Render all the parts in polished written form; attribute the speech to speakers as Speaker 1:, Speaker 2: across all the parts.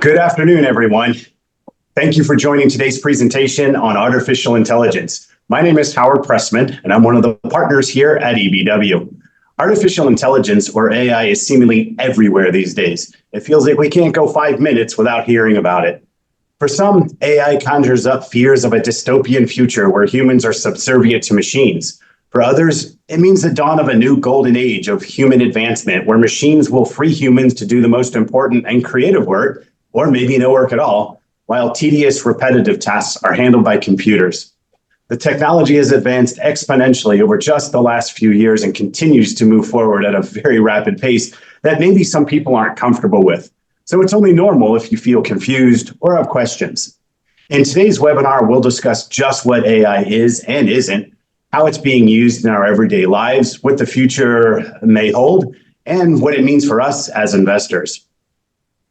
Speaker 1: Good afternoon, everyone. Thank you for joining today's presentation on artificial intelligence. My name is Howard Pressman, and I'm one of the partners here at EBW. Artificial intelligence, or AI, is seemingly everywhere these days. It feels like we can't go 5 minutes without hearing about it. For some, AI conjures up fears of a dystopian future where humans are subservient to machines. For others, it means the dawn of a new golden age of human advancement where machines will free humans to do the most important and creative work, or maybe no work at all, while tedious, repetitive tasks are handled by computers. The technology has advanced exponentially over just the last few years and continues to move forward at a very rapid pace that maybe some people aren't comfortable with. So it's only normal if you feel confused or have questions. In today's webinar, we'll discuss just what AI is and isn't, how it's being used in our everyday lives, what the future may hold, and what it means for us as investors.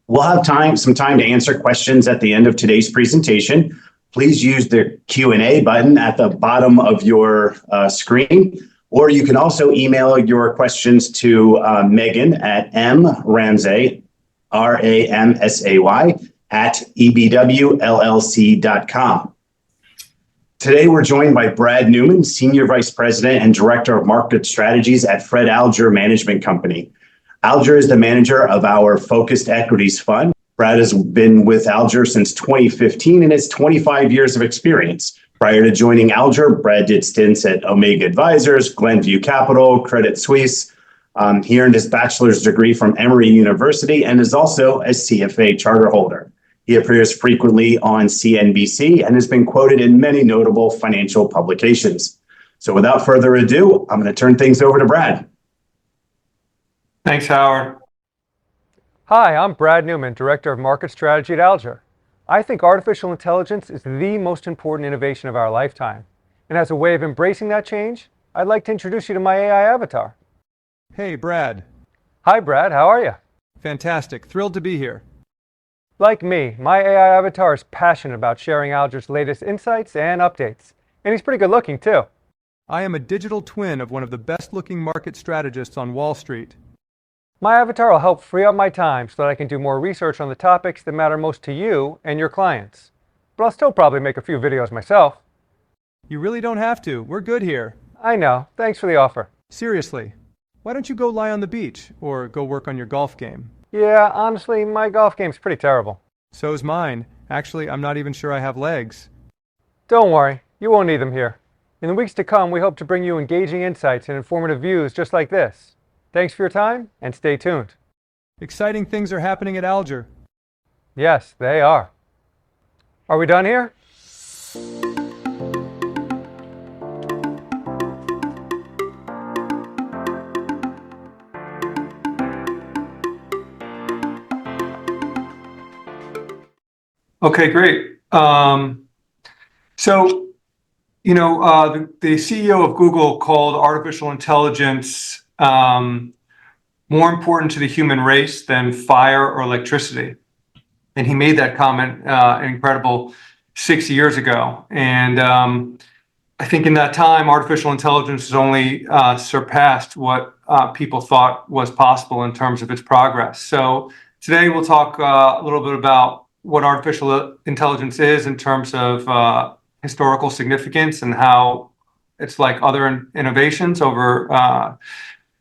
Speaker 1: We'll have some time to answer questions at the end of today's presentation. Please use the Q&A button at the bottom of your screen, or you can also email your questions to Megan at mramsay, R-A-M-S-A-Y, at ebwllc.com. Today, we're joined by Brad Neuman, Senior Vice President and Director of Market Strategies at Fred Alger Management Company. Alger is the manager of our Focused Equities Fund. Brad has been with Alger since 2015 and has 25 years of experience. Prior to joining Alger, Brad did stints at Omega Advisors, Glenview Capital, Credit Suisse. He earned his bachelor's degree from Emory University and is also a CFA charter holder. He appears frequently on CNBC and has been quoted in many notable financial publications. So without further ado, I'm going to turn things over to Brad.
Speaker 2: Thanks, Howard.
Speaker 3: Hi, I'm Brad Neuman, Director of Market Strategy at Alger. I think artificial intelligence is the most important innovation of our lifetime. And as a way of embracing that change, I'd like to introduce you to my AI avatar.
Speaker 4: Hey, Brad.
Speaker 3: Hi, Brad. How are you?
Speaker 4: Fantastic. Thrilled to be here.
Speaker 3: Like me, my AI avatar is passionate about sharing Alger's latest insights and updates. And he's pretty good looking, too.
Speaker 4: I am a digital twin of one of the best-looking market strategists on Wall Street.
Speaker 3: My avatar will help free up my time so that I can do more research on the topics that matter most to you and your clients. But I'll still probably make a few videos myself.
Speaker 4: You really don't have to. We're good here.
Speaker 3: I know. Thanks for the offer.
Speaker 4: Seriously, why don't you go lie on the beach or go work on your golf game?
Speaker 3: Yeah, honestly, my golf game's pretty terrible.
Speaker 4: So's mine. Actually, I'm not even sure I have legs.
Speaker 3: Don't worry, you won't need them here. In the weeks to come, we hope to bring you engaging insights and informative views just like this. Thanks for your time, and stay tuned.
Speaker 4: Exciting things are happening at Alger.
Speaker 3: Yes, they are. Are we done here?
Speaker 2: Okay, great. The CEO of Google called artificial intelligence more important to the human race than fire or electricity. And he made that comment an incredible 6 years ago. And I think in that time, artificial intelligence has only surpassed what people thought was possible in terms of its progress. So today we'll talk a little bit about what artificial intelligence is in terms of historical significance and how it's like other innovations over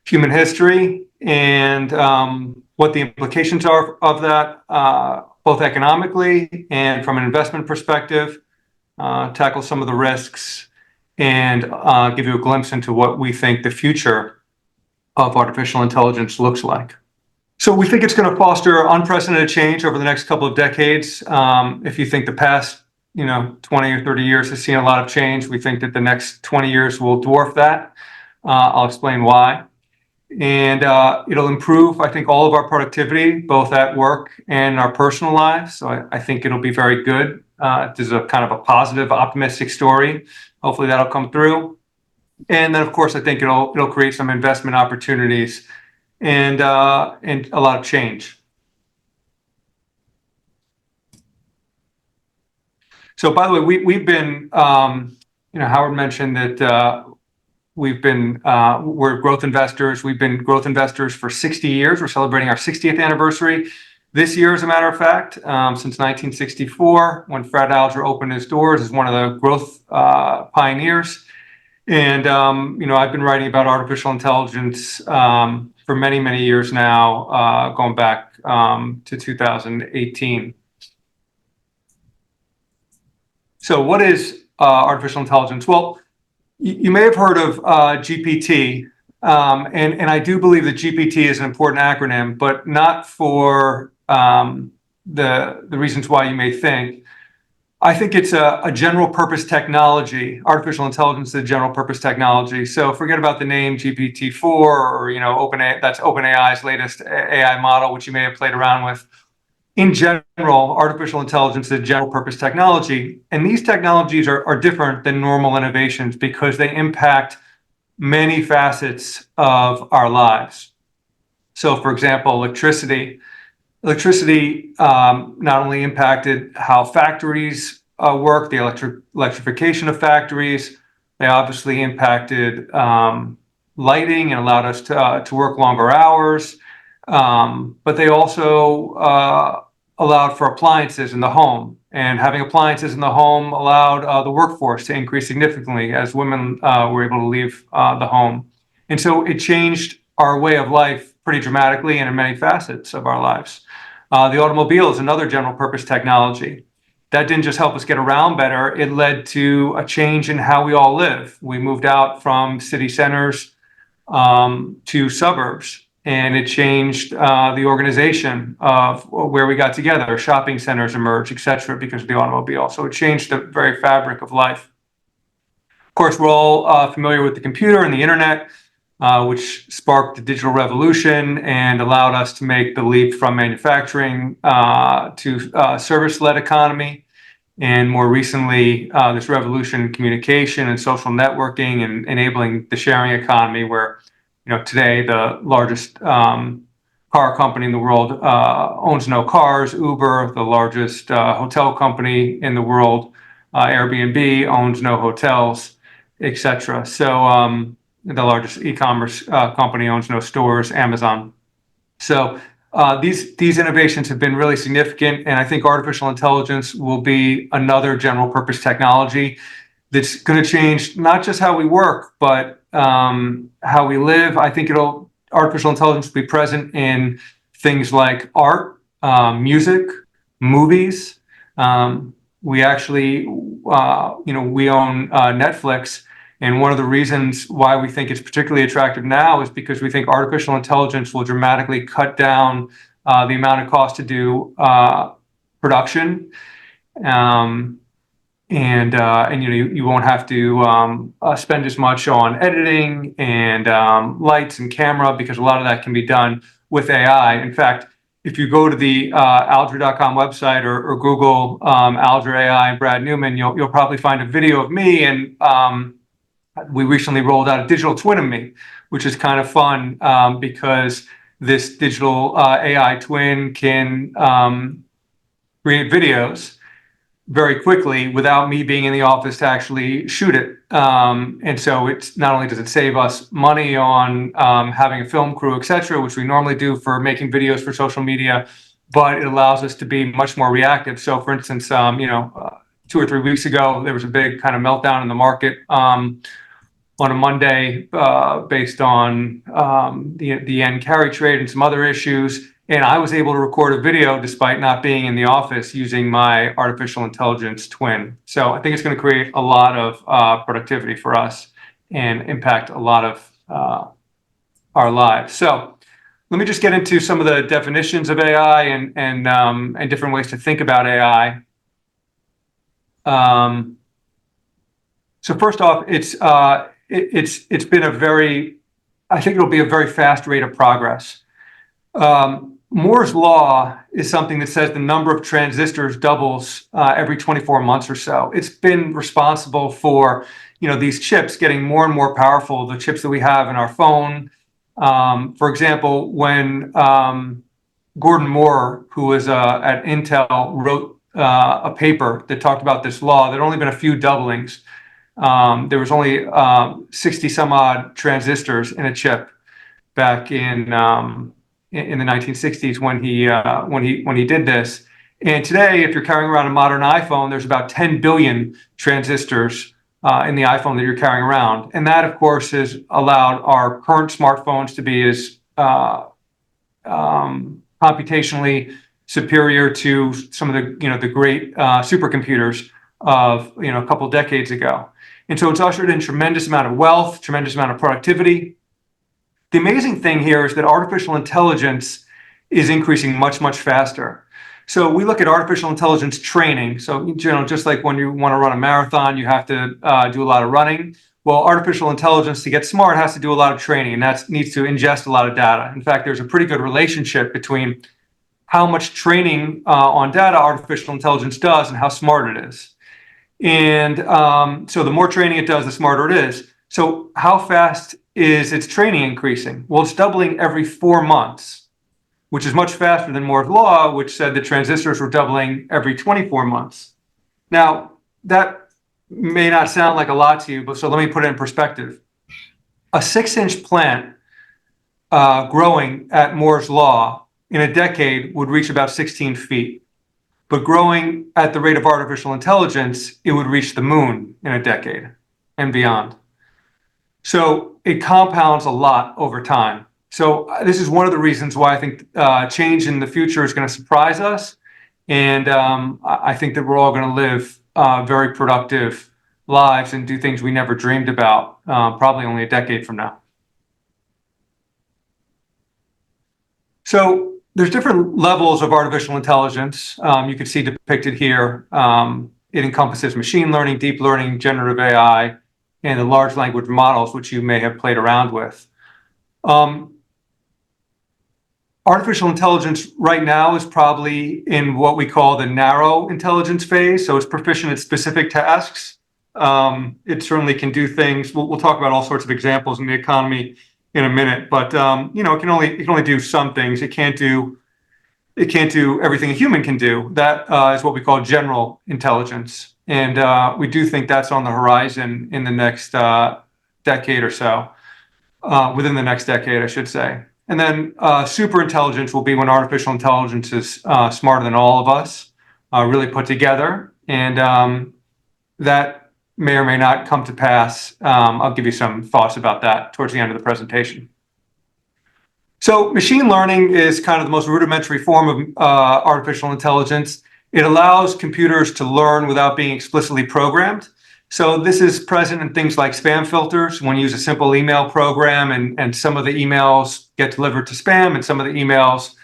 Speaker 2: human history, and what the implications are of that, both economically and from an investment perspective, tackle some of the risks, and give you a glimpse into what we think the future of artificial intelligence looks like. So we think it's going to foster unprecedented change over the next couple of decades. If you think the past 20 or 30 years has seen a lot of change, we think that the next 20 years will dwarf that. I'll explain why. And it'll improve, I think, all of our productivity, both at work and our personal lives. So I think it'll be very good. There's a kind of a positive, optimistic story. Hopefully that'll come through. And then, of course, I think it'll create some investment opportunities and a lot of change. So, by the way, we've been, Howard mentioned that we're growth investors. We've been growth investors for 60 years. We're celebrating our 60th anniversary this year, as a matter of fact, since 1964, when Fred Alger opened his doors as one of the growth pioneers. And, I've been writing about artificial intelligence for many, many years now, going back to 2018. So what is artificial intelligence? Well, you may have heard of GPT, and I do believe that GPT is an important acronym, but not for the reasons why you may think. I think it's a general purpose technology. Artificial intelligence is a general purpose technology. So forget about the name GPT-4 or OpenAI. That's OpenAI's latest AI model, which you may have played around with. In general, artificial intelligence is a general purpose technology, and these technologies are different than normal innovations because they impact many facets of our lives. So, for example, electricity not only impacted how factories work, the electrification of factories, they obviously impacted lighting and allowed us to work longer hours, but they also allowed for appliances in the home. And having appliances in the home allowed the workforce to increase significantly as women were able to leave the home. And so it changed our way of life pretty dramatically and in many facets of our lives. The automobile is another general purpose technology. That didn't just help us get around better, it led to a change in how we all live. We moved out from city centers to suburbs, and it changed the organization of where we got together. Shopping centers emerged, etc., because of the automobile. So it changed the very fabric of life. Of course, we're all familiar with the computer and the internet, which sparked the digital revolution and allowed us to make the leap from manufacturing to service-led economy. And more recently, this revolution in communication and social networking and enabling the sharing economy, where today the largest car company in the world owns no cars. Uber, the largest hotel company in the world, Airbnb, owns no hotels, etc. So the largest e-commerce company owns no stores, Amazon. So these innovations have been really significant, and I think artificial intelligence will be another general purpose technology that's going to change not just how we work, but how we live. I think artificial intelligence will be present in things like art, music, movies. We actually, we own Netflix. And one of the reasons why we think it's particularly attractive now is because we think artificial intelligence will dramatically cut down the amount of cost to do production. You won't have to spend as much on editing and lights and camera, because a lot of that can be done with AI. In fact, if you go to the Alger.com website or Google Alger AI and Brad Neuman, you'll probably find a video of me, and we recently rolled out a digital twin of me, which is kind of fun because this digital AI twin can create videos very quickly without me being in the office to actually shoot it. And so it's not only does it save us money on having a film crew, etc., which we normally do for making videos for social media, but it allows us to be much more reactive. So, for instance, 2 or 3 weeks ago, there was a big kind of meltdown in the market on a Monday based on the yen carry trade and some other issues. And I was able to record a video despite not being in the office using my artificial intelligence twin. So I think it's going to create a lot of productivity for us and impact a lot of our lives. So let me just get into some of the definitions of AI and different ways to think about AI. So first off, it's been I think it'll be a very fast rate of progress. Moore's law is something that says the number of transistors doubles every 24 months or so. It's been responsible for, these chips getting more and more powerful, the chips that we have in our phone. For example, when Gordon Moore, who was at Intel, wrote a paper that talked about this law, there'd only been a few doublings. There was only 60 some odd transistors in a chip back in in the 1960s when he did this. And today, if you're carrying around a modern iPhone, there's about 10 billion transistors in the iPhone that you're carrying around. And that, of course, has allowed our current smartphones to be as computationally superior to some of the great supercomputers of a couple decades ago. And so it's ushered in tremendous amount of wealth, tremendous amount of productivity. The amazing thing here is that artificial intelligence is increasing much, much faster. So we look at artificial intelligence training. So, just like when you want to run a marathon, you have to do a lot of running. Well, artificial intelligence, to get smart, has to do a lot of training, and that needs to ingest a lot of data. In fact, there's a pretty good relationship between how much training on data artificial intelligence does and how smart it is. And so the more training it does, the smarter it is. So how fast is its training increasing? Well, it's doubling every 4 months, which is much faster than Moore's law, which said that transistors were doubling every 24 months. Now, that may not sound like a lot to you, but so let me put it in perspective. A 6-inch plant growing at Moore's law in a decade would reach about 16 feet. But growing at the rate of artificial intelligence, it would reach the moon in a decade and beyond. So it compounds a lot over time. So this is one of the reasons why I think change in the future is going to surprise us. And I think that we're all going to live very productive lives and do things we never dreamed about, probably only a decade from now. So there's different levels of artificial intelligence. You can see depicted here. It encompasses machine learning, deep learning, generative AI, and the large language models, which you may have played around with. Artificial intelligence right now is probably in what we call the narrow intelligence phase. So it's proficient at specific tasks. It certainly can do things. We'll talk about all sorts of examples in the economy in a minute, but it can only do some things. It can't do everything a human can do. That is what we call general intelligence, and we do think that's on the horizon in the next decade or so, within the next decade, I should say. And then super intelligence will be when artificial intelligence is smarter than all of us, really put together, and that may or may not come to pass. I'll give you some thoughts about that towards the end of the presentation. So machine learning is kind of the most rudimentary form of artificial intelligence. It allows computers to learn without being explicitly programmed. So this is present in things like spam filters. When you use a simple email program and some of the emails get delivered to spam and some of the emails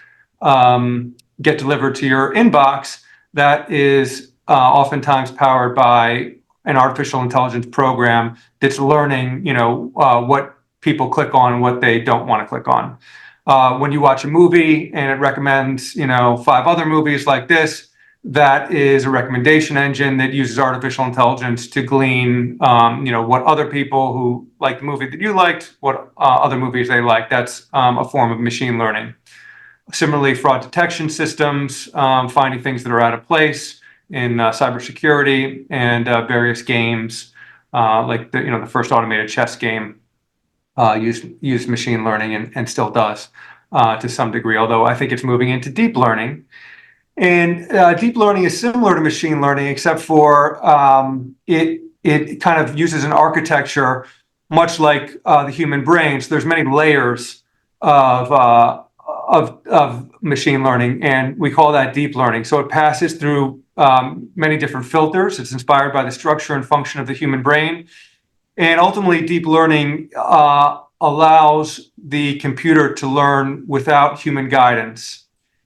Speaker 2: get delivered to your inbox, that is oftentimes powered by an artificial intelligence program that's learning, what people click on and what they don't want to click on. When you watch a movie and it recommends, 5 other movies like this, that is a recommendation engine that uses artificial intelligence to glean, what other people who like the movie that you liked, what other movies they like. That's a form of machine learning. Similarly, fraud detection systems, finding things that are out of place in cybersecurity, and various games, like the first automated chess game used machine learning and still does to some degree, although I think it's moving into deep learning. And deep learning is similar to machine learning, except for it kind of uses an architecture much like the human brain. So there's many layers of machine learning, and we call that deep learning. So it passes through many different filters. It's inspired by the structure and function of the human brain. And ultimately, deep learning allows the computer to learn without human guidance.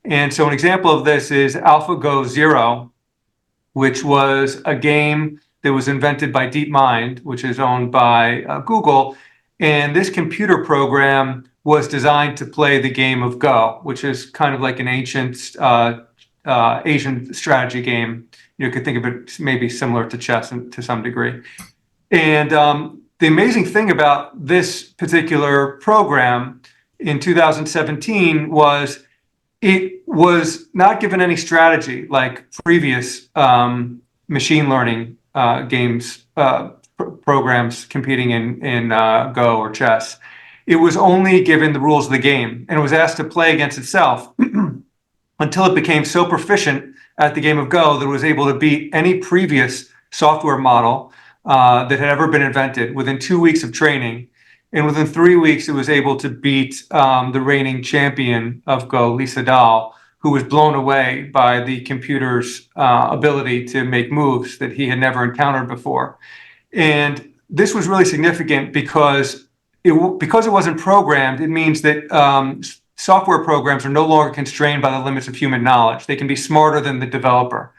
Speaker 2: And so an example of this is AlphaGo Zero, which was a game that was invented by DeepMind, which is owned by Google. And this computer program was designed to play the game of Go, which is kind of like an ancient Asian strategy game. You could think of it maybe similar to chess to some degree. And the amazing thing about this particular program in 2017 was it was not given any strategy like previous machine learning games programs competing in Go or chess. it was only given the rules of the game and was asked to play against itself until it became so proficient at the game of Go that it was able to beat any previous software model that had ever been invented within 2 weeks of training. And within 3 weeks, it was able to beat the reigning champion of Go, Lisa Dahl, who was blown away by the computer's ability to make moves that he had never encountered before. And this was really significant because it wasn't programmed. It means that software programs are no longer constrained by the limits of human knowledge. They can be smarter than the developer.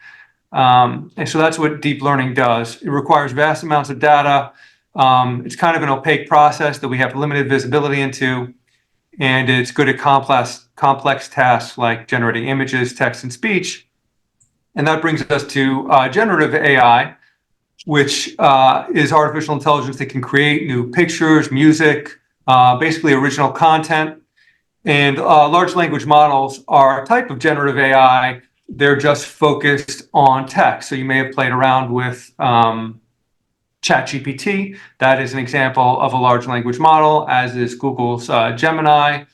Speaker 2: And so that's what deep learning does. It requires vast amounts of data. It's kind of an opaque process that we have limited visibility into, and it's good at complex tasks like generating images, text, and speech. And that brings us to generative AI, which is artificial intelligence that can create new pictures, music, basically original content. And large language models are a type of generative AI. They're just focused on text. So you may have played around with ChatGPT. That is an example of a large language model, as is Google's Gemini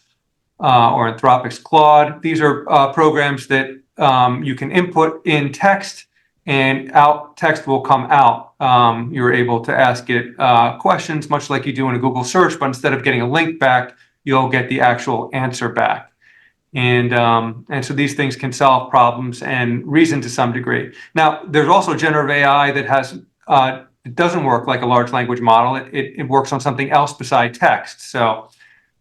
Speaker 2: or Anthropic's Claude. These are programs that you can input in text, and text will come out. You're able to ask it questions, much like you do in a Google search, but instead of getting a link back, you'll get the actual answer back. And so these things can solve problems and reason to some degree. Now, there's also generative AI that has it doesn't work like a large language model. It works on something else beside text. So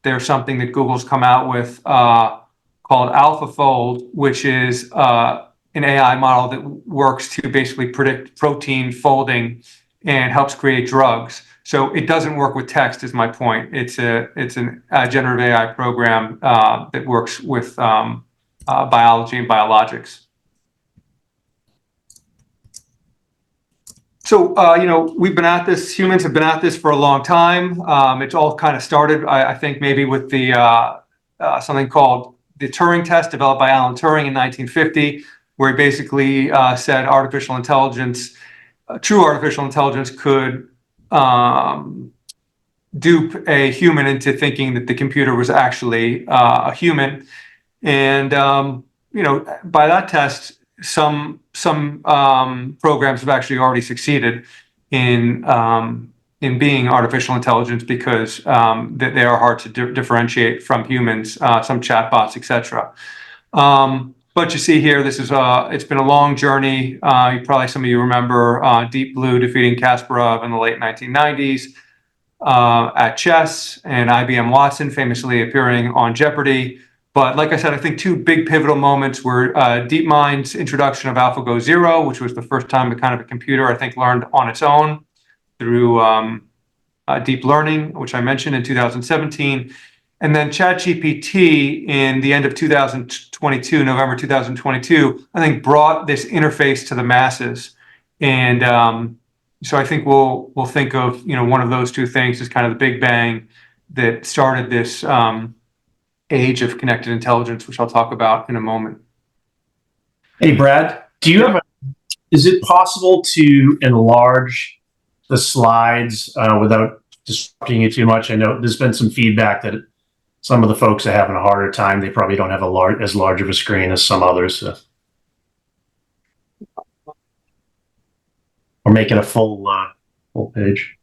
Speaker 2: there's something that Google's come out with called AlphaFold, which is an AI model that works to basically predict protein folding and helps create drugs. So it doesn't work with text, is my point. It's a generative AI program that works with biology and biologics. So, we've been at this, humans have been at this for a long time. It's all kind of started, I think, maybe with the something called the Turing test developed by Alan Turing in 1950, where he basically said artificial intelligence, true artificial intelligence could dupe a human into thinking that the computer was actually a human. And, by that test, some programs have actually already succeeded in being artificial intelligence because they are hard to differentiate from humans, some chatbots, etc. But you see here, this is it's been a long journey. Probably some of you remember Deep Blue defeating Kasparov in the late 1990s at chess, and IBM Watson famously appearing on Jeopardy. But like I said, I think two big pivotal moments were DeepMind's introduction of AlphaGo Zero, which was the first time a kind of a computer, I think, learned on its own through deep learning, which I mentioned in 2017. And then ChatGPT in the end of 2022, November 2022, I think brought this interface to the masses. And so I think we'll think of, one of those two things as kind of the big bang that started this age of connected intelligence, which I'll talk about in a moment.
Speaker 5: Hey, Brad, is it possible to enlarge the slides without disrupting you too much? I know there's been some feedback that some of the folks are having a harder time. They probably don't have as large of a screen as some others. So. Or make it a full page.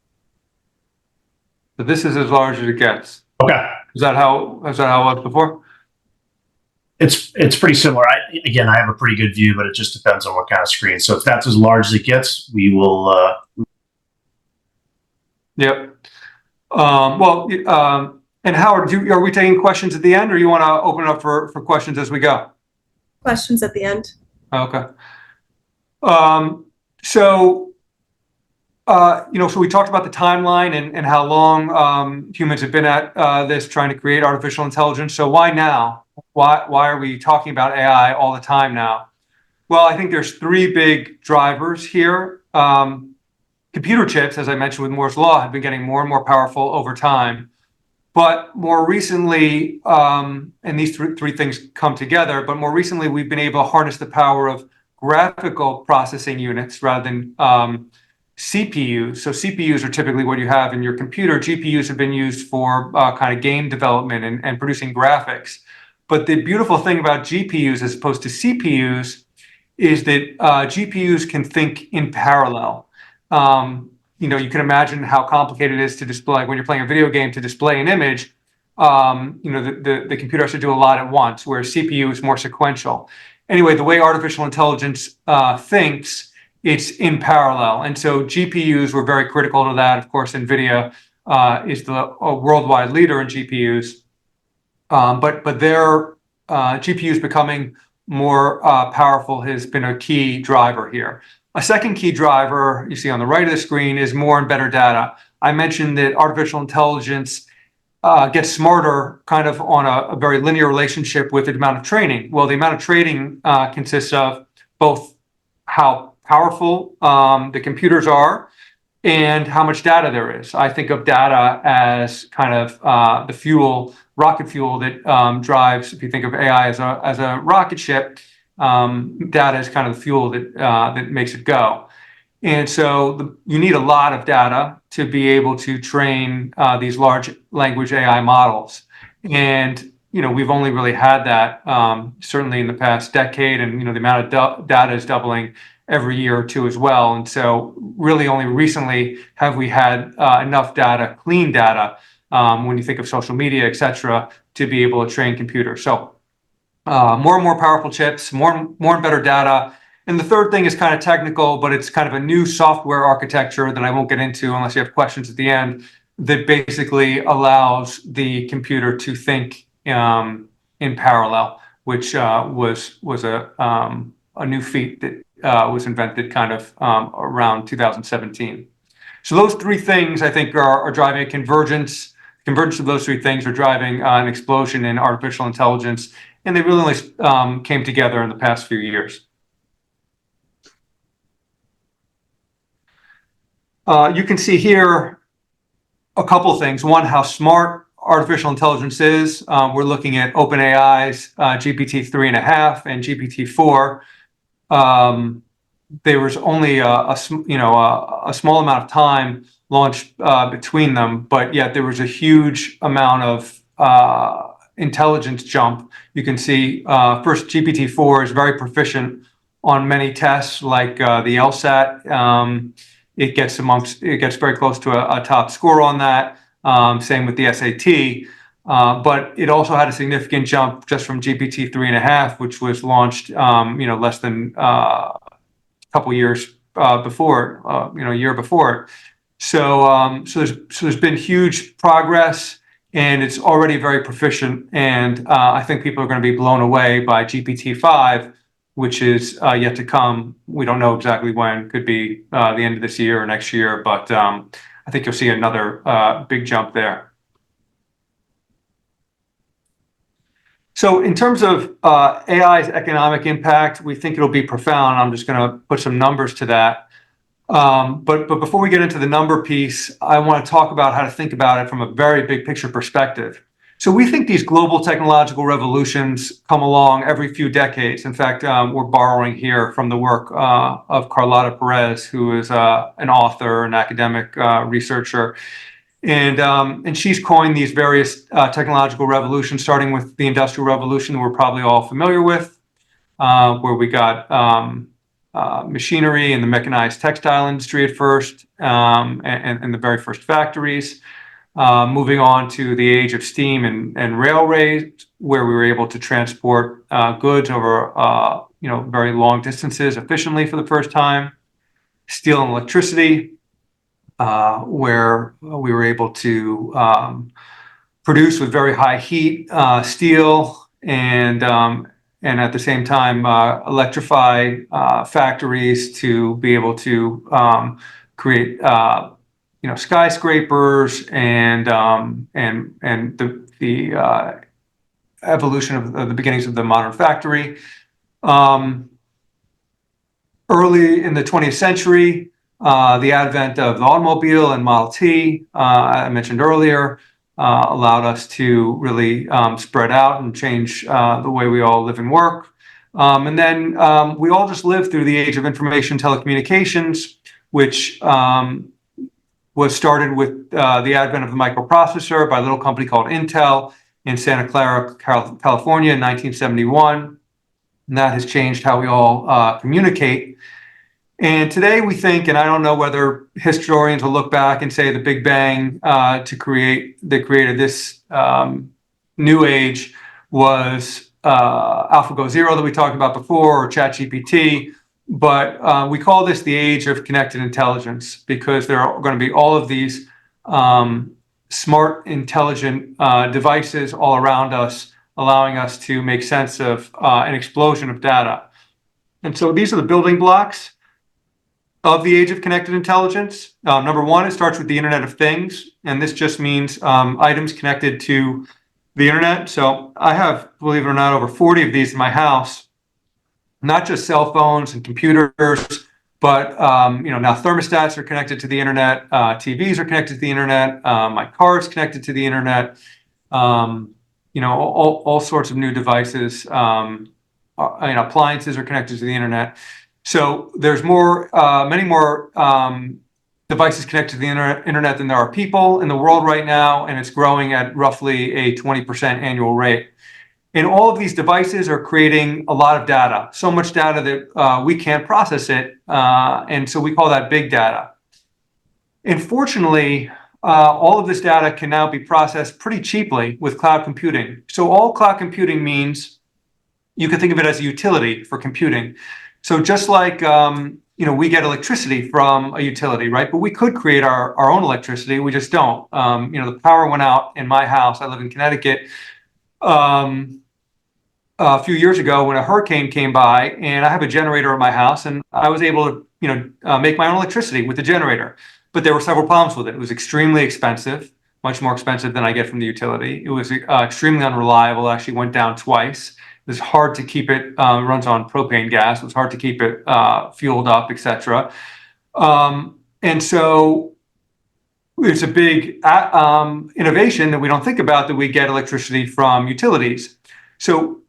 Speaker 2: So this is as large as it gets.
Speaker 5: Okay.
Speaker 2: Is that how it was before?
Speaker 5: It's pretty similar. I have a pretty good view, but it just depends on what kind of screen. So if that's as large as it gets, we will.
Speaker 2: Yep. And Howard, are we taking questions at the end, or you want to open it up for questions as we go?
Speaker 6: Questions at the end.
Speaker 2: Okay. So we talked about the timeline and how long humans have been at this trying to create artificial intelligence. So why now? Why are we talking about AI all the time now? Well, I think there's three big drivers here. Computer chips, as I mentioned with Moore's Law, have been getting more and more powerful over time. But more recently, and these three things come together, but more recently we've been able to harness the power of graphical processing units rather than CPUs. So CPUs are typically what you have in your computer. GPUs have been used for kind of game development and producing graphics. But the beautiful thing about GPUs as opposed to CPUs is that GPUs can think in parallel. You can imagine how complicated it is to display when you're playing a video game to display an image. The computer has to do a lot at once, whereas CPU is more sequential. Anyway, the way artificial intelligence thinks, it's in parallel. And so GPUs were very critical to that. Of course, NVIDIA is the worldwide leader in GPUs. But their GPUs becoming more powerful has been a key driver here. A second key driver you see on the right of the screen is more and better data. I mentioned that artificial intelligence gets smarter kind of on a very linear relationship with the amount of training. Well, the amount of training consists of both how powerful the computers are and how much data there is. I think of data as kind of the fuel, rocket fuel that drives, if you think of AI as a rocket ship, data is kind of the fuel that makes it go. And so you need a lot of data to be able to train these large language AI models. And we've only really had that certainly in the past decade, and the amount of data is doubling every year or two as well. And so really only recently have we had enough data, clean data, when you think of social media, et cetera, to be able to train computers. So more and more powerful chips, more and better data. And the third thing is kind of technical, but it's kind of a new software architecture that I won't get into unless you have questions at the end, that basically allows the computer to think in parallel, which was a new feat that was invented kind of around 2017. So those three things I think are driving a convergence. Convergence of those three things are driving an explosion in artificial intelligence, and they really only came together in the past few years. You can see here a couple things. One, how smart artificial intelligence is. We're looking at OpenAI's GPT 3.5 and GPT 4. There was only a small amount of time launched between them, but yet there was a huge amount of intelligence jump. You can see first GPT 4 is very proficient on many tests like the LSAT. It gets very close to a top score on that. Same with the SAT. But it also had a significant jump just from GPT 3.5, which was launched, less than a couple years before, a year before. So there's been huge progress, and it's already very proficient. And I think people are going to be blown away by GPT-5, which is yet to come. We don't know exactly when. Could be the end of this year or next year, but I think you'll see another big jump there. So in terms of AI's economic impact, we think it'll be profound. I'm just going to put some numbers to that. But before we get into the number piece, I want to talk about how to think about it from a very big picture perspective. So we think these global technological revolutions come along every few decades. In fact, we're borrowing here from the work of Carlota Perez, who is an author, an academic researcher. And she's coined these various technological revolutions, starting with the Industrial Revolution that we're probably all familiar with, where we got machinery and the mechanized textile industry at first, and the very first factories. Moving on to the age of steam and railways, where we were able to transport goods over very long distances efficiently for the first time. Steel and electricity, where we were able to produce with very high heat steel and at the same time electrify factories to be able to create skyscrapers and the evolution of the beginnings of the modern factory. Early in the 20th century, the advent of the automobile and Model T, I mentioned earlier, allowed us to really spread out and change the way we all live and work. And then we all just lived through the age of information telecommunications, which was started with the advent of the microprocessor by a little company called Intel in Santa Clara, California in 1971. And that has changed how we all communicate. And today we think, and I don't know whether historians will look back and say the Big Bang that created this new age was AlphaGo Zero that we talked about before, or ChatGPT. But we call this the age of connected intelligence because there are going to be all of these smart, intelligent devices all around us, allowing us to make sense of an explosion of data. And so these are the building blocks of the age of connected intelligence. Number one, it starts with the Internet of Things, and this just means items connected to the internet. So I have, believe it or not, over 40 of these in my house, not just cell phones and computers, but now thermostats are connected to the internet, TVs are connected to the internet, my car is connected to the internet, all sorts of new devices, appliances are connected to the internet. So there's many more devices connected to the internet than there are people in the world right now, and it's growing at roughly a 20% annual rate. And all of these devices are creating a lot of data, so much data that we can't process it, and so we call that big data. And fortunately, all of this data can now be processed pretty cheaply with cloud computing. So all cloud computing means you can think of it as a utility for computing. So just like we get electricity from a utility, right? But we could create our own electricity. We just don't. The power went out in my house. I live in Connecticut. A few years ago when a hurricane came by, and I have a generator in my house, and I was able to make my own electricity with the generator. But there were several problems with it. It was extremely expensive, much more expensive than I get from the utility. It was extremely unreliable. It actually went down twice. It was hard to keep it, runs on propane gas. It was hard to keep it fueled up, etc. And so it's a big innovation that we don't think about, that we get electricity from utilities. So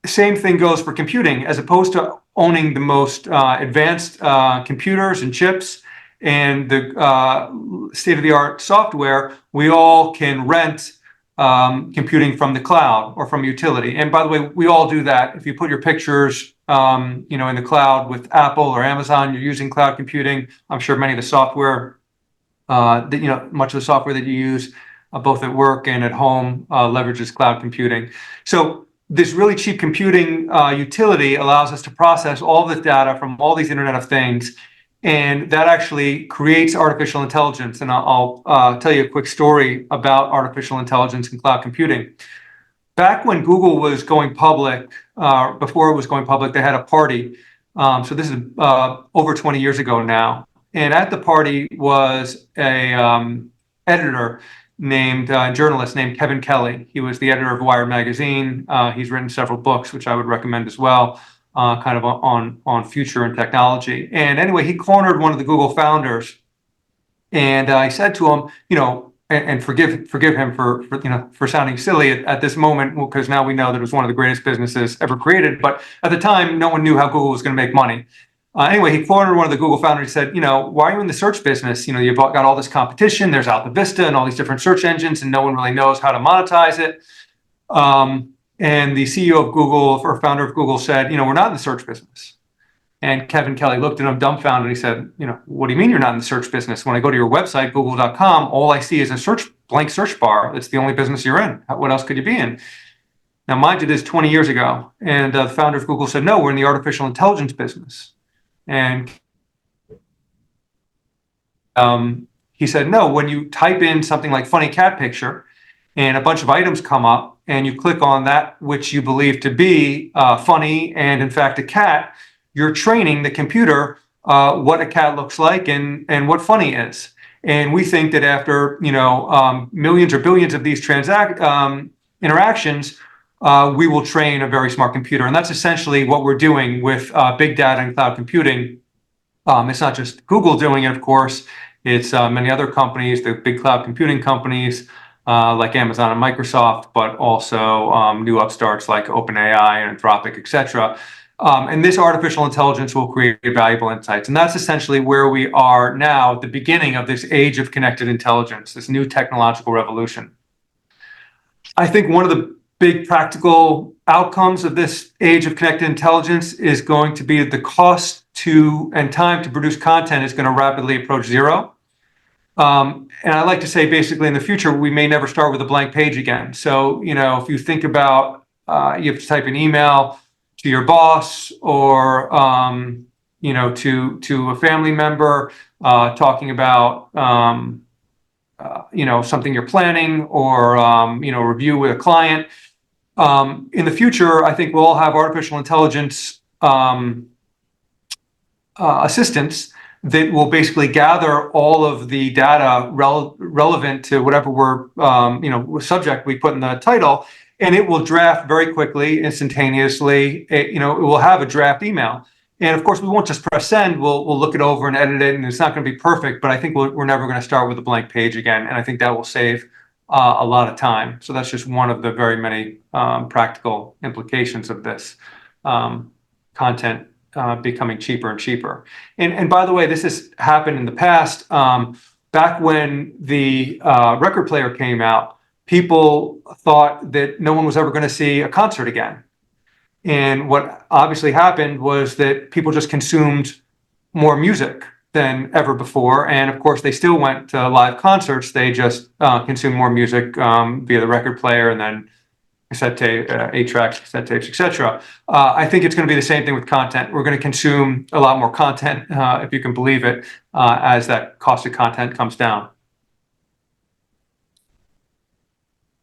Speaker 2: same thing goes for computing. As opposed to owning the most advanced computers and chips and the state-of-the-art software, we all can rent computing from the cloud or from a utility. And by the way, we all do that. If you put your pictures in the cloud with Apple or Amazon, you're using cloud computing. I'm sure many of the software much of the software that you use both at work and at home leverages cloud computing. So this really cheap computing utility allows us to process all this data from all these Internet of Things, and that actually creates artificial intelligence. And I'll tell you a quick story about artificial intelligence and cloud computing. Back when Google was going public, before it was going public, they had a party. So this is over 20 years ago now. And at the party was a journalist named Kevin Kelly. He was the editor of Wired magazine. He's written several books, which I would recommend as well, kind of on future and technology. And anyway, he cornered one of the Google founders, and I said to him, and forgive him for sounding silly at this moment, because now we know that it was one of the greatest businesses ever created. But at the time, no one knew how Google was going to make money. Anyway, he cornered one of the Google founders. He said, why are you in the search business? You've got all this competition. There's Alta Vista and all these different search engines, and no one really knows how to monetize it. And the CEO of Google, or founder of Google, said, we're not in the search business. And Kevin Kelly looked at him dumbfounded. And he said, what do you mean you're not in the search business? When I go to your website, google.com, all I see is a blank search bar. It's the only business you're in. What else could you be in? Now, mind you, this is 20 years ago. And the founder of Google said, no, we're in the artificial intelligence business. And he said, no, when you type in something like funny cat picture and a bunch of items come up and you click on that which you believe to be funny and in fact a cat, you're training the computer what a cat looks like and what funny is. And we think that after millions or billions of these interactions, we will train a very smart computer. And that's essentially what we're doing with big data and cloud computing. It's not just Google doing it, of course. It's many other companies, the big cloud computing companies like Amazon and Microsoft, but also new upstarts like OpenAI and Anthropic, etc. And this artificial intelligence will create valuable insights. And that's essentially where we are now at the beginning of this age of connected intelligence, this new technological revolution. I think one of the big practical outcomes of this age of connected intelligence is going to be that the cost to and time to produce content is going to rapidly approach zero. And I like to say, basically, in the future, we may never start with a blank page again. So, if you think about, you have to type an email to your boss or, to a family member, talking about, something you're planning or, review with a client. In the future, I think we'll all have artificial intelligence assistants that will basically gather all of the data relevant to whatever subject we put in the title, and it will draft very quickly, instantaneously. It will have a draft email. And of course, we won't just press send. We'll look it over and edit it, and it's not going to be perfect, but I think we're never going to start with a blank page again. And I think that will save a lot of time. So that's just one of the very many practical implications of this content becoming cheaper and cheaper. And by the way, this has happened in the past. Back when the record player came out, people thought that no one was ever going to see a concert again. And what obviously happened was that people just consumed more music than ever before. And of course, they still went to live concerts. They just consumed more music via the record player and then cassette tape, 8-tracks, cassette tapes, etc. I think it's going to be the same thing with content. We're going to consume a lot more content, if you can believe it, as that cost of content comes down.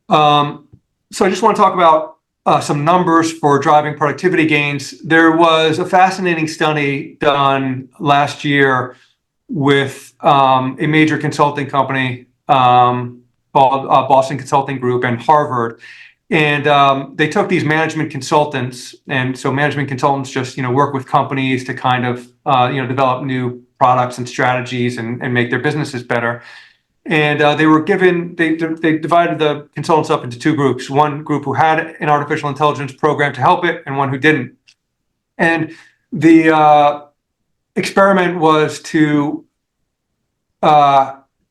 Speaker 2: So I just want to talk about some numbers for driving productivity gains. There was a fascinating study done last year with a major consulting company called Boston Consulting Group and Harvard. And they took these management consultants, and so management consultants just work with companies to kind of develop new products and strategies and make their businesses better. And they divided the consultants up into two groups: one group who had an artificial intelligence program to help it, and one who didn't. And the experiment was to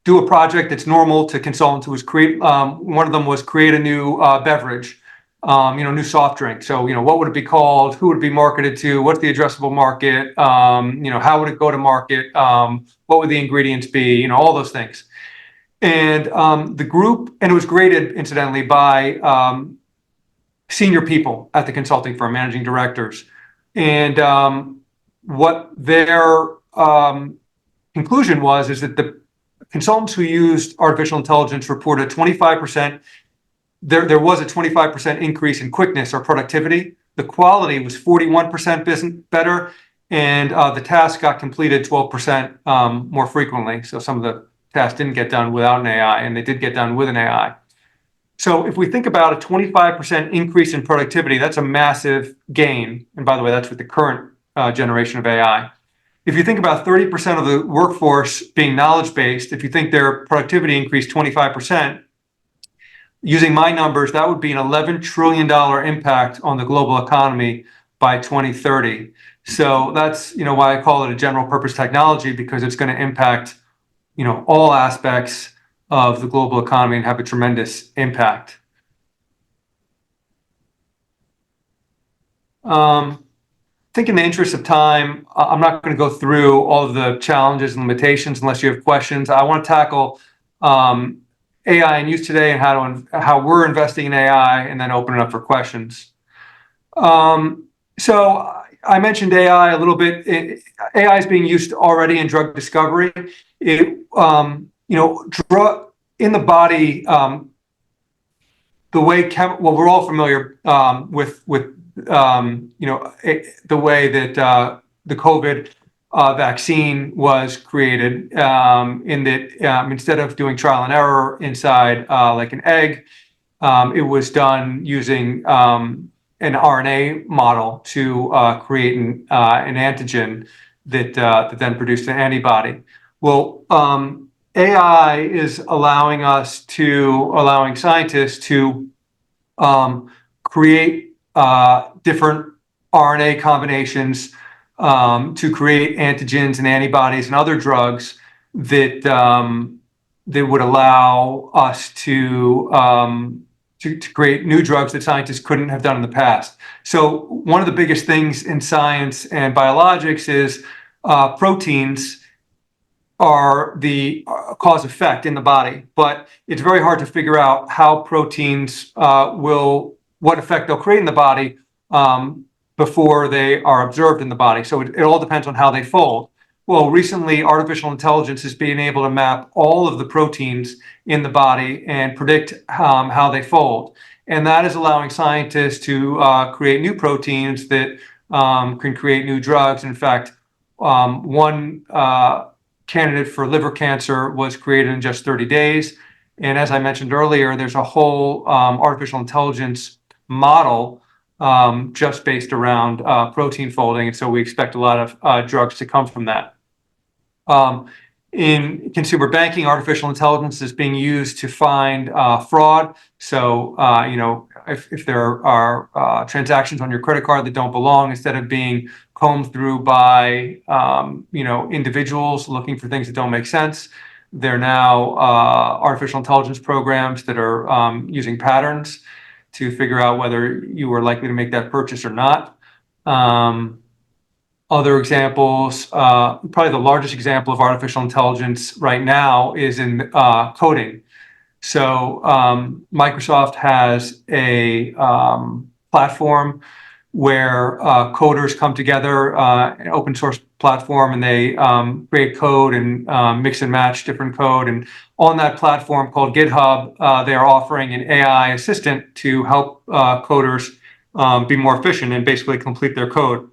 Speaker 2: do a project that's normal to consultants. Who was one of them was create a new beverage, new soft drink. So, what would it be called? Who would it be marketed to? What's the addressable market? How would it go to market? What would the ingredients be? All those things. And the group, and it was graded, incidentally, by senior people at the consulting firm, managing directors. And what their conclusion was is that the consultants who used artificial intelligence reported 25%. There was a 25% increase in quickness or productivity. The quality was 41% better, and the task got completed 12% more frequently. So some of the tasks didn't get done without an AI, and they did get done with an AI. So if we think about a 25% increase in productivity, that's a massive gain. And by the way, that's with the current generation of AI. If you think about 30% of the workforce being knowledge-based, if you think their productivity increased 25%, using my numbers, that would be an $11 trillion impact on the global economy by 2030. So that's why I call it a general purpose technology, because it's going to impact all aspects of the global economy and have a tremendous impact. I think in the interest of time, I'm not going to go through all of the challenges and limitations unless you have questions. I want to tackle AI in use today and how we're investing in AI, and then open it up for questions. So I mentioned AI a little bit. AI is being used already in drug discovery. In the body, the way we're all familiar with the way that the COVID vaccine was created, in that instead of doing trial and error inside like an egg, it was done using an RNA model to create an antigen that then produced an antibody. Well, AI is allowing scientists to create different RNA combinations to create antigens and antibodies and other drugs that that would allow us to create new drugs that scientists couldn't have done in the past. So one of the biggest things in science and biologics is proteins are the cause effect in the body, but it's very hard to figure out how proteins what effect they'll create in the body before they are observed in the body. So it all depends on how they fold. Well, recently, artificial intelligence has been able to map all of the proteins in the body and predict how they fold. And that is allowing scientists to create new proteins that can create new drugs. In fact, one candidate for liver cancer was created in just 30 days. And as I mentioned earlier, there's a whole artificial intelligence model just based around protein folding. And so we expect a lot of drugs to come from that. In consumer banking, artificial intelligence is being used to find fraud. So, if there are transactions on your credit card that don't belong, instead of being combed through by, individuals looking for things that don't make sense, they're now artificial intelligence programs that are using patterns to figure out whether you are likely to make that purchase or not. Other examples, probably the largest example of artificial intelligence right now is in coding. So Microsoft has a platform where coders come together, an open source platform, and they create code and mix and match different code. And on that platform called GitHub, they are offering an AI assistant to help coders be more efficient and basically complete their code.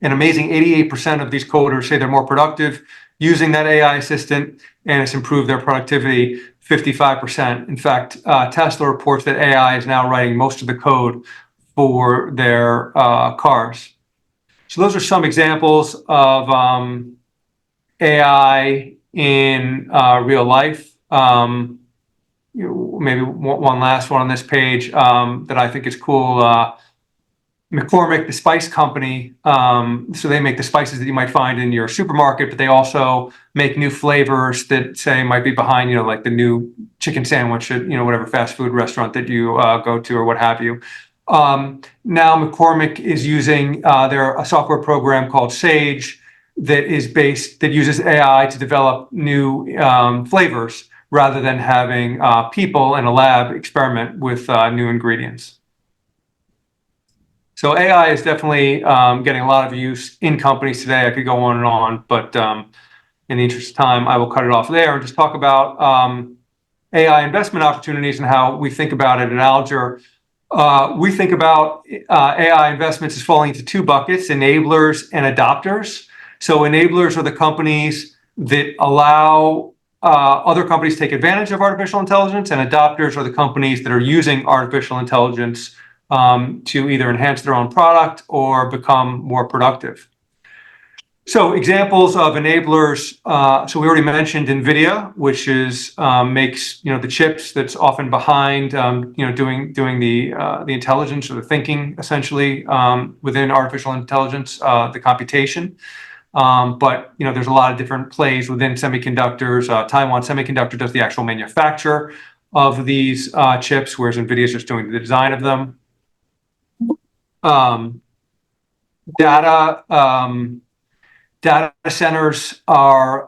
Speaker 2: An amazing 88% of these coders say they're more productive using that AI assistant, and it's improved their productivity 55%. In fact, Tesla reports that AI is now writing most of the code for their cars. So those are some examples of AI in real life. Maybe one last one on this page that I think is cool. McCormick, the spice company, so they make the spices that you might find in your supermarket, but they also make new flavors that say might be behind, like the new chicken sandwich at, whatever fast food restaurant that you go to or what have you. Now McCormick is using a software program called Sage that uses AI to develop new flavors rather than having people in a lab experiment with new ingredients. So AI is definitely getting a lot of use in companies today. I could go on and on, but in the interest of time, I will cut it off there and just talk about AI investment opportunities and how we think about it at Alger. We think about AI investments as falling into two buckets: enablers and adopters. So enablers are the companies that allow other companies to take advantage of artificial intelligence, and adopters are the companies that are using artificial intelligence to either enhance their own product or become more productive. So examples of enablers. So we already mentioned NVIDIA, which makes the chips that's often behind doing the intelligence or the thinking essentially within artificial intelligence, the computation. But there's a lot of different plays within semiconductors. Taiwan Semiconductor does the actual manufacture of these chips, whereas NVIDIA is just doing the design of them. Data centers are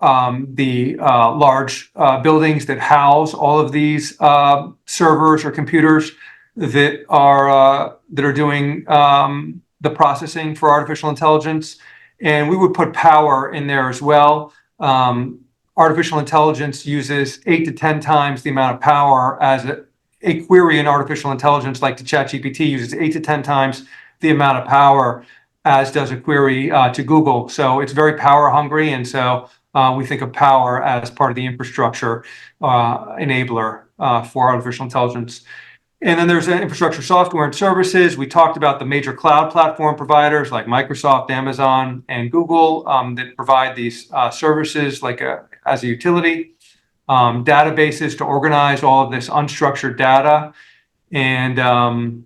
Speaker 2: the large buildings that house all of these servers or computers that are doing the processing for artificial intelligence. And we would put power in there as well. Artificial intelligence uses 8 to 10 times the amount of power as a query in artificial intelligence, like the ChatGPT, uses 8 to 10 times the amount of power as does a query to Google. So it's very power hungry. And so we think of power as part of the infrastructure enabler for artificial intelligence. And then there's infrastructure, software, and services. We talked about the major cloud platform providers like Microsoft, Amazon, and Google that provide these services like as a utility. Databases to organize all of this unstructured data, and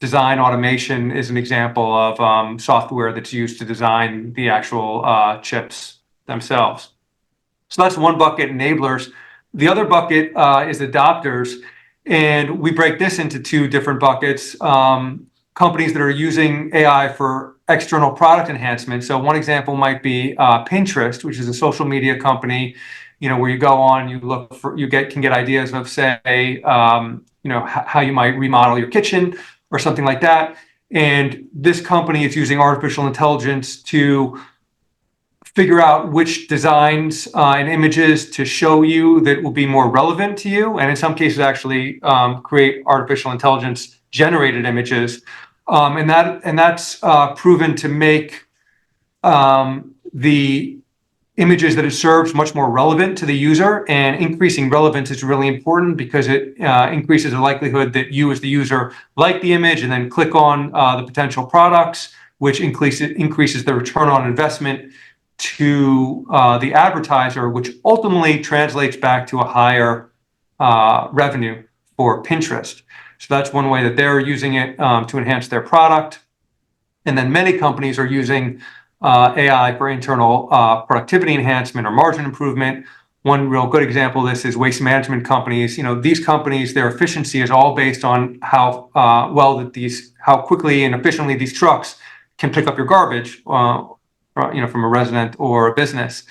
Speaker 2: design automation is an example of software that's used to design the actual chips themselves. So that's one bucket, enablers. The other bucket is adopters, and we break this into two different buckets. Companies that are using AI for external product enhancement. So one example might be Pinterest, which is a social media company, where you go on, you look for, can get ideas of, say, how you might remodel your kitchen or something like that. And this company is using artificial intelligence to figure out which designs and images to show you that will be more relevant to you, and in some cases actually create artificial intelligence generated images, and that's proven to make the images that it serves much more relevant to the user. And increasing relevance is really important because it increases the likelihood that you as the user like the image and then click on the potential products, which increases the return on investment to the advertiser, which ultimately translates back to a higher revenue for Pinterest. So that's one way that they're using it to enhance their product. And then many companies are using AI for internal productivity enhancement or margin improvement. One real good example of this is waste management companies. These companies, their efficiency is all based on how how quickly and efficiently these trucks can pick up your garbage, from a resident or a business.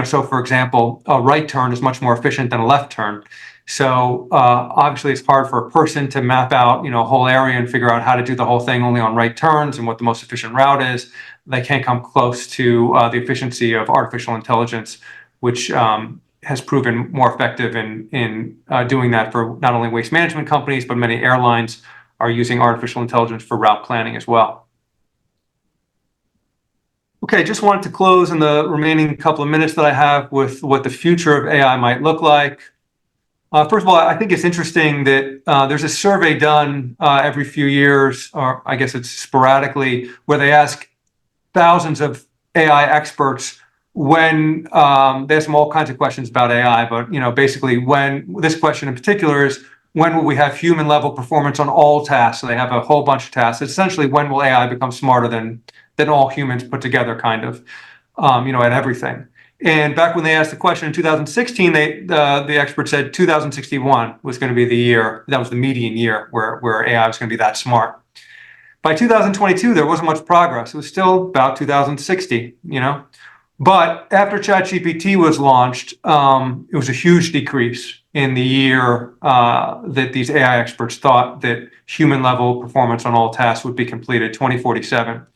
Speaker 2: So for example, a right turn is much more efficient than a left turn. So obviously it's hard for a person to map out, a whole area and figure out how to do the whole thing only on right turns and what the most efficient route is. They can't come close to the efficiency of artificial intelligence, which has proven more effective in doing that for not only waste management companies, but many airlines are using artificial intelligence for route planning as well. Okay, just wanted to close in the remaining couple of minutes that I have with what the future of AI might look like. First of all, I think it's interesting that there's a survey done every few years, or I guess it's sporadically, where they ask thousands of AI experts when they ask them all kinds of questions about AI, but basically when this question in particular is, when will we have human level performance on all tasks? So they have a whole bunch of tasks. It's essentially, when will AI become smarter than all humans put together, kind of, at everything. And back when they asked the question in 2016, the expert said 2061 was going to be the year, that was the median year where AI was going to be that smart. By 2022, there wasn't much progress. It was still about 2060, But after ChatGPT was launched, it was a huge decrease in the year that these AI experts thought that human level performance on all tasks would be completed, 2047.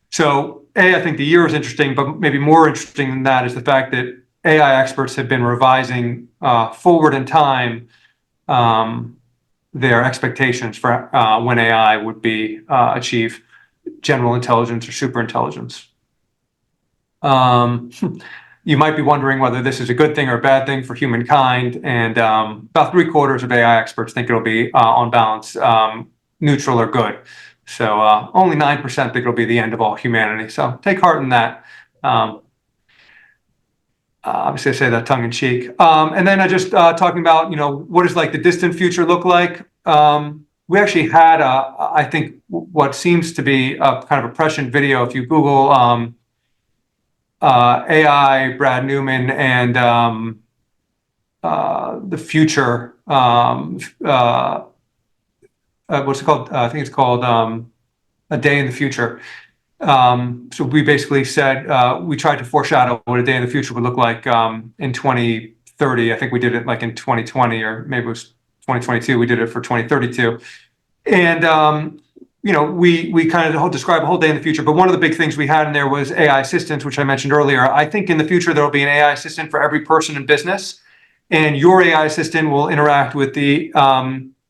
Speaker 2: So I think the year is interesting, but maybe more interesting than that is the fact that AI experts have been revising forward in time their expectations for when AI would be achieve general intelligence or super intelligence. You might be wondering whether this is a good thing or a bad thing for humankind, and about 3/4 of AI experts think it'll be, on balance, neutral or good. So only 9% think it'll be the end of all humanity. So take heart in that. Obviously, I say that tongue in cheek. And then I just talking about, what does like the distant future look like? We actually had, I think, what seems to be a kind of a prescient video. If you Google AI, Brad Neuman, and the future, what's it called? I think it's called A Day in the Future. So we basically said, we tried to foreshadow what a day in the future would look like in 2030. I think we did it like in 2020, or maybe it was 2022. We did it for 2032. And, we kind of describe a whole day in the future. But one of the big things we had in there was AI assistants, which I mentioned earlier. I think in the future, there will be an AI assistant for every person in business. And your AI assistant will interact with the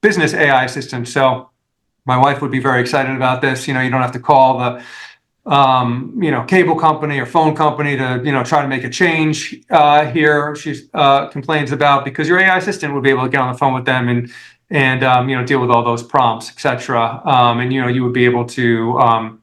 Speaker 2: business AI assistant. So my wife would be very excited about this. You don't have to call the cable company or phone company to, try to make a change here. She complains about, because your AI assistant would be able to get on the phone with them and deal with all those prompts, etc. And, you would be able to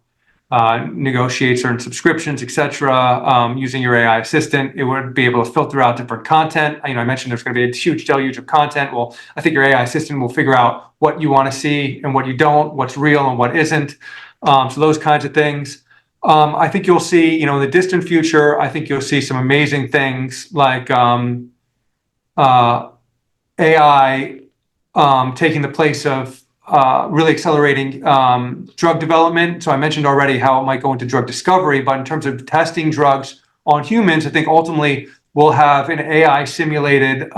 Speaker 2: negotiate certain subscriptions, etc. Using your AI assistant, it would be able to filter out different content. I mentioned there's going to be a huge deluge of content. Well, I think your AI assistant will figure out what you want to see and what you don't, what's real and what isn't. So those kinds of things. I think you'll see, in the distant future, I think you'll see some amazing things like AI taking the place of really accelerating drug development. So I mentioned already how it might go into drug discovery, but in terms of testing drugs on humans, I think ultimately we'll have an AI simulated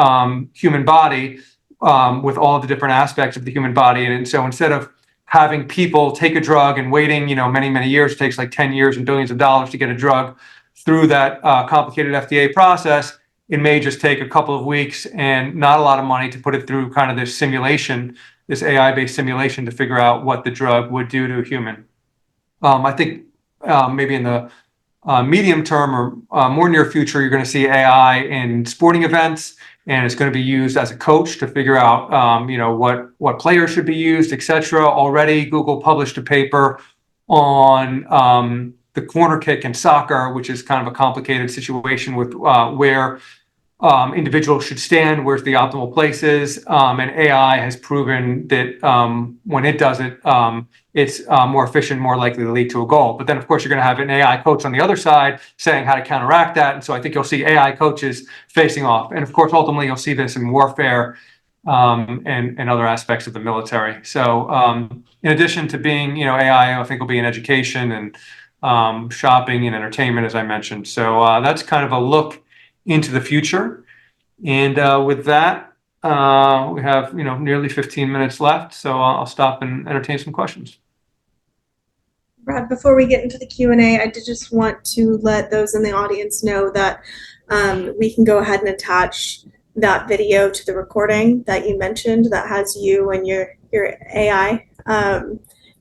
Speaker 2: human body with all the different aspects of the human body. And so instead of having people take a drug and waiting, many, many years, it takes like 10 years and billions of dollars to get a drug through that complicated FDA process, it may just take a couple of weeks and not a lot of money to put it through kind of this simulation, this AI-based simulation to figure out what the drug would do to a human. I think maybe in the medium term or more near future, you're going to see AI in sporting events, and it's going to be used as a coach to figure out, what players should be used, etc. Already, Google published a paper on the corner kick in soccer, which is kind of a complicated situation with where individuals should stand, where's the optimal places, and AI has proven that when it does it, it's more efficient, more likely to lead to a goal. But then, of course, you're going to have an AI coach on the other side saying how to counteract that. And so I think you'll see AI coaches facing off. And of course, ultimately, you'll see this in warfare and other aspects of the military. So in addition to being, AI, I think will be in education and shopping and entertainment, as I mentioned. So that's kind of a look into the future. And with that, we have, nearly 15 minutes left. So I'll stop and entertain some questions.
Speaker 6: Brad, before we get into the Q&A, I did just want to let those in the audience know that we can go ahead and attach that video to the recording that you mentioned that has you and your AI.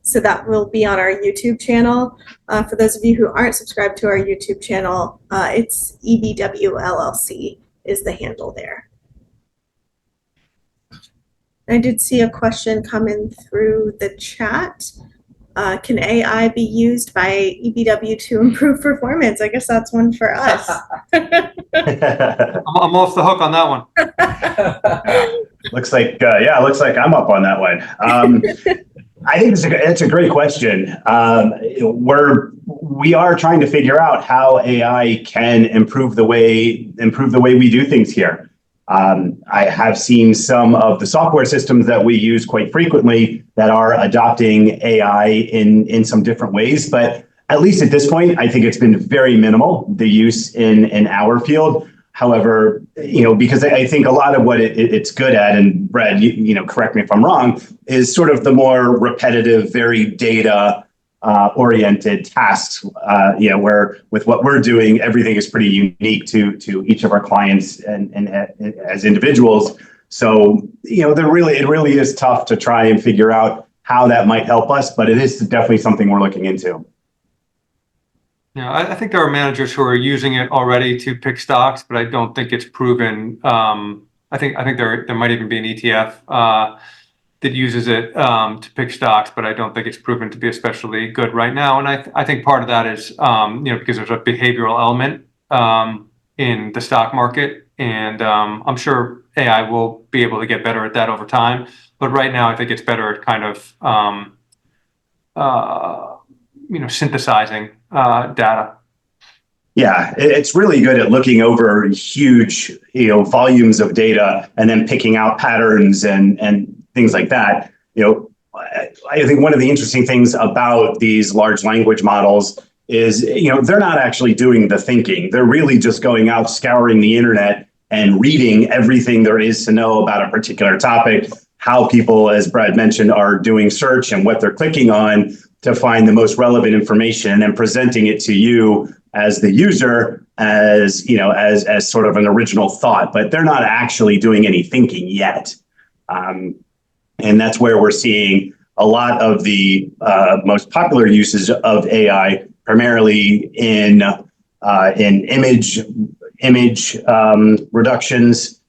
Speaker 6: So that will be on our YouTube channel. For those of you who aren't subscribed to our YouTube channel, it's EBW LLC is the handle there. I did see a question coming through the chat. Can AI be used by EBW to improve performance? I guess that's one for us.
Speaker 2: I'm off the hook on that one.
Speaker 1: Looks like I'm up on that one. I think it's a great question. We are trying to figure out how AI can improve the way we do things here. I have seen some of the software systems that we use quite frequently that are adopting AI in some different ways, but at least at this point, I think it's been very minimal, the use in our field. However, because I think a lot of what it's good at, and Brad, correct me if I'm wrong, is sort of the more repetitive, very data oriented tasks, where with what we're doing, everything is pretty unique to each of our clients and as individuals. So, it really is tough to try and figure out how that might help us, but it is definitely something we're looking into.
Speaker 2: Yeah, I think there are managers who are using it already to pick stocks, but I don't think it's proven. I think there might even be an ETF that uses it to pick stocks, but I don't think it's proven to be especially good right now. And I think part of that is because there's a behavioral element in the stock market, and I'm sure AI will be able to get better at that over time. But right now, I think it's better at kind of synthesizing data.
Speaker 1: Yeah, it's really good at looking over huge, volumes of data and then picking out patterns and things like that. I think one of the interesting things about these large language models is, they're not actually doing the thinking. They're really just going out, scouring the internet and reading everything there is to know about a particular topic, how people, as Brad mentioned, are doing search and what they're clicking on to find the most relevant information and presenting it to you as the user as sort of an original thought, but they're not actually doing any thinking yet. And that's where we're seeing a lot of the most popular uses of AI, primarily in image reductions,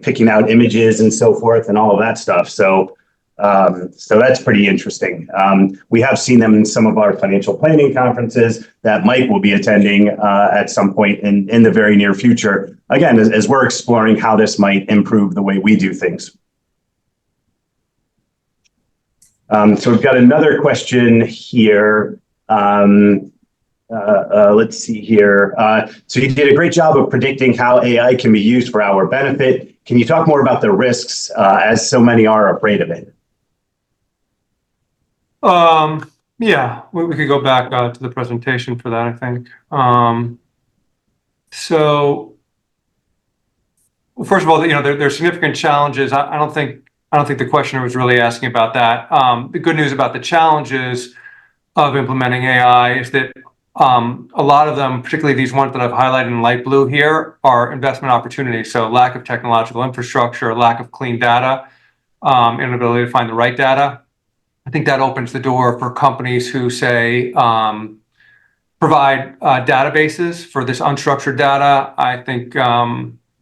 Speaker 1: picking out images and so forth and all of that stuff. So So that's pretty interesting. We have seen them in some of our financial planning conferences that Mike will be attending at some point in the very near future. Again, as we're exploring how this might improve the way we do things. So we've got another question here. Let's see here. So you did a great job of predicting how AI can be used for our benefit. Can you talk more about the risks, as so many are afraid of it?
Speaker 2: Yeah, we could go back to the presentation for that, I think. So, well, first of all, there's significant challenges. I don't think the questioner was really asking about that. The good news about the challenges of implementing AI is that a lot of them, particularly these ones that I've highlighted in light blue here, are investment opportunities. So lack of technological infrastructure, lack of clean data, inability to find the right data. I think that opens the door for companies who say provide databases for this unstructured data. I think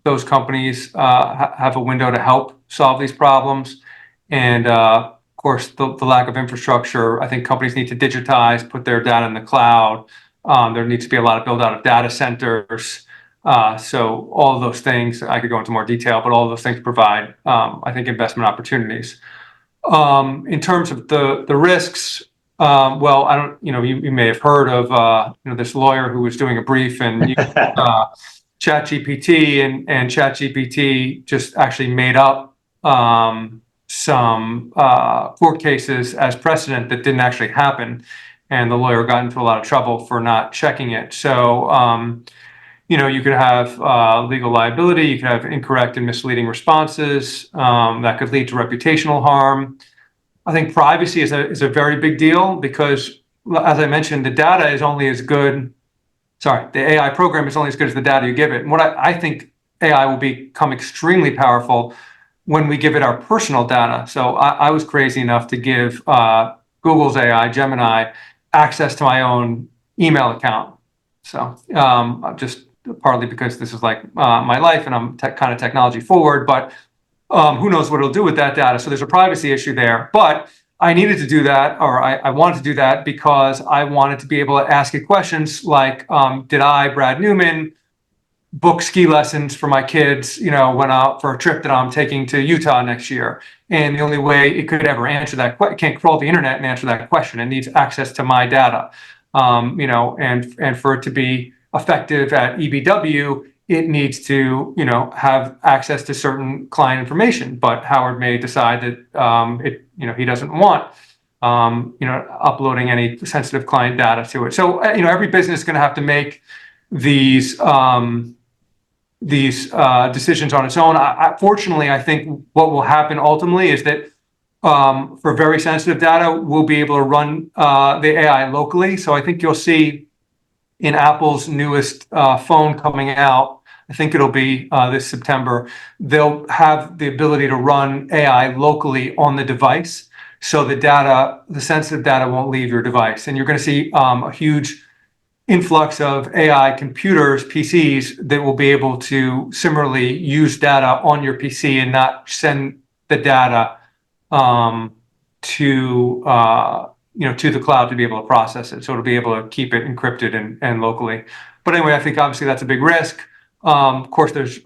Speaker 2: those companies have a window to help solve these problems. And of course, the lack of infrastructure, I think companies need to digitize, put their data in the cloud. There needs to be a lot of build out of data centers. So all of those things, I could go into more detail, but all of those things provide, I think, investment opportunities. In terms of the risks, well, I don't, you may have heard of, this lawyer who was doing a brief and ChatGPT, and ChatGPT just actually made up some court cases as precedent that didn't actually happen, and the lawyer got into a lot of trouble for not checking it. So, you could have legal liability, you could have incorrect and misleading responses that could lead to reputational harm. I think privacy is a very big deal because, as I mentioned, the data is only as good. Sorry, the AI program is only as good as the data you give it. And what I think AI will become extremely powerful when we give it our personal data. So I was crazy enough to give Google's AI, Gemini, access to my own email account. So just partly because this is like my life and I'm kind of technology forward, but who knows what it'll do with that data. So there's a privacy issue there. But I needed to do that, or I wanted to do that because I wanted to be able to ask it questions like, did I, Brad Neuman, book ski lessons for my kids, went out for a trip that I'm taking to Utah next year? And the only way it could ever answer that, it can't crawl the internet and answer that question. It needs access to my data, and for it to be effective at EBW, it needs to, have access to certain client information. But Howard may decide that he doesn't want, uploading any sensitive client data to it. So, every business is going to have to make these decisions on its own. Fortunately, I think what will happen ultimately is that for very sensitive data, we'll be able to run the AI locally. So I think you'll see in Apple's newest phone coming out, I think it'll be this September, they'll have the ability to run AI locally on the device. So the sensitive data won't leave your device. And you're going to see a huge influx of AI computers, PCs, that will be able to similarly use data on your PC and not send the data to the cloud to be able to process it. So it'll be able to keep it encrypted and locally. But anyway, I think obviously that's a big risk. Of course, there's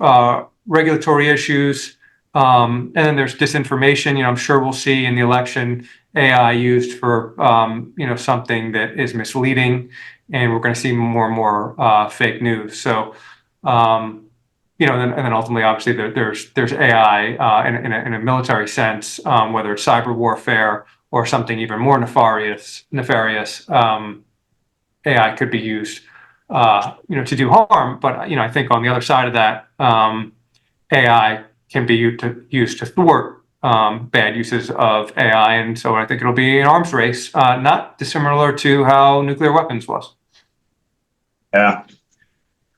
Speaker 2: regulatory issues, and then there's disinformation. I'm sure we'll see in the election AI used for something that is misleading, and we're going to see more and more fake news. So, and then ultimately, obviously, there's AI in a military sense, whether it's cyber warfare or something even more nefarious. AI could be used, to do harm. But I think on the other side of that, AI can be used to thwart bad uses of AI, and so I think it'll be an arms race, not dissimilar to how nuclear weapons was.
Speaker 1: Yeah,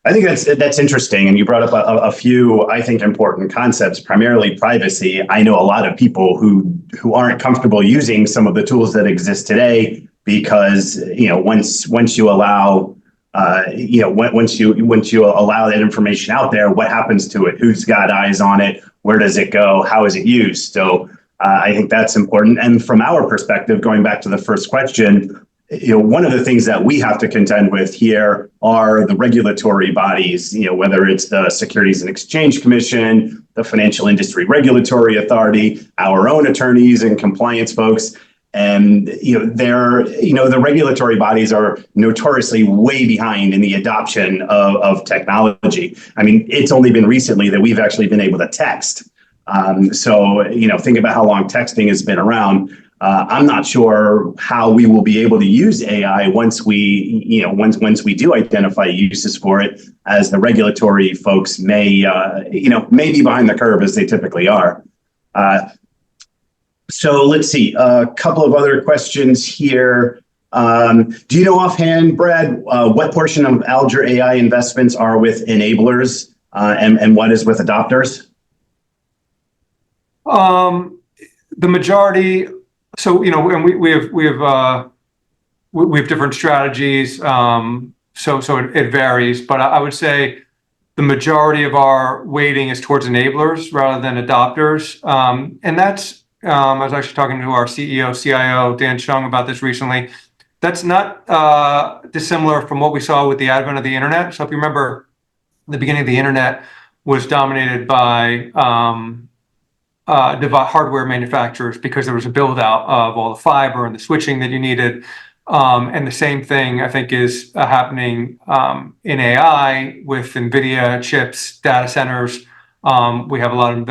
Speaker 1: I think that's interesting, and you brought up a few, I think, important concepts. Primarily privacy. I know a lot of people who aren't comfortable using some of the tools that exist today because once you allow once you allow that information out there, what happens to it? Who's got eyes on it? Where does it go? How is it used? So I think that's important. And from our perspective, going back to the first question, one of the things that we have to contend with here are the regulatory bodies, whether it's the Securities and Exchange Commission, the Financial Industry Regulatory Authority, our own attorneys and compliance folks. And, the regulatory bodies are notoriously way behind in the adoption of technology. I mean, it's only been recently that we've actually been able to text. So, think about how long texting has been around. I'm not sure how we will be able to use AI once we do identify uses for it, as the regulatory folks may be behind the curve as they typically are. So let's see, a couple of other questions here. Do you know offhand, Brad, what portion of Alger AI investments are with enablers and what is with adopters?
Speaker 2: The majority. So, and we have different strategies. So it varies, but I would say the majority of our weighting is towards enablers rather than adopters. And that's, I was actually talking to our CEO, CIO, Dan Chung, about this recently. That's not dissimilar from what we saw with the advent of the internet. So if you remember, the beginning of the internet was dominated by hardware manufacturers, because there was a build out of all the fiber and the switching that you needed. And the same thing, I think, is happening in AI with NVIDIA chips, data centers. We have a lot of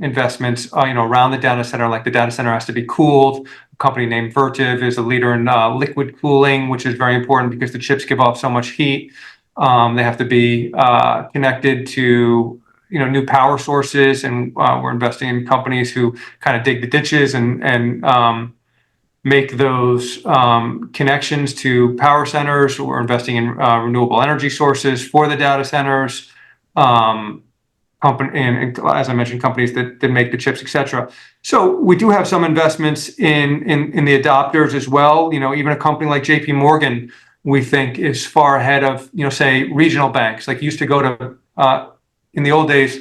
Speaker 2: investments, around the data center. Like, the data center has to be cooled. A company named Vertiv is a leader in liquid cooling, which is very important because the chips give off so much heat. They have to be connected to new power sources, and we're investing in companies who kind of dig the ditches and make those connections to power centers. We're investing in renewable energy sources for the data centers. And as I mentioned, companies that make the chips, etc. So we do have some investments in the adopters as well. Even a company like JP Morgan, we think, is far ahead of say regional banks. Like, you used to go to in the old days,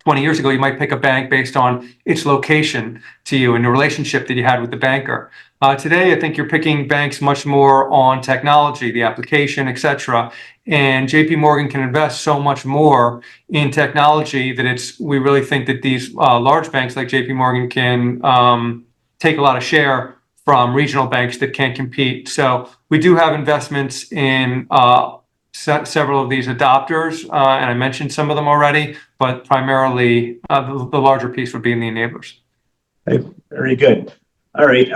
Speaker 2: 20 years ago, you might pick a bank based on its location to you and the relationship that you had with the banker. Today, I think you're picking banks much more on technology, the application, etc. And JP Morgan can invest so much more in technology that we really think that these large banks like JP Morgan can take a lot of share from regional banks that can't compete. So we do have investments in several of these adopters, and I mentioned some of them already, but primarily the larger piece would be in the enablers.
Speaker 1: Okay, very good. All right.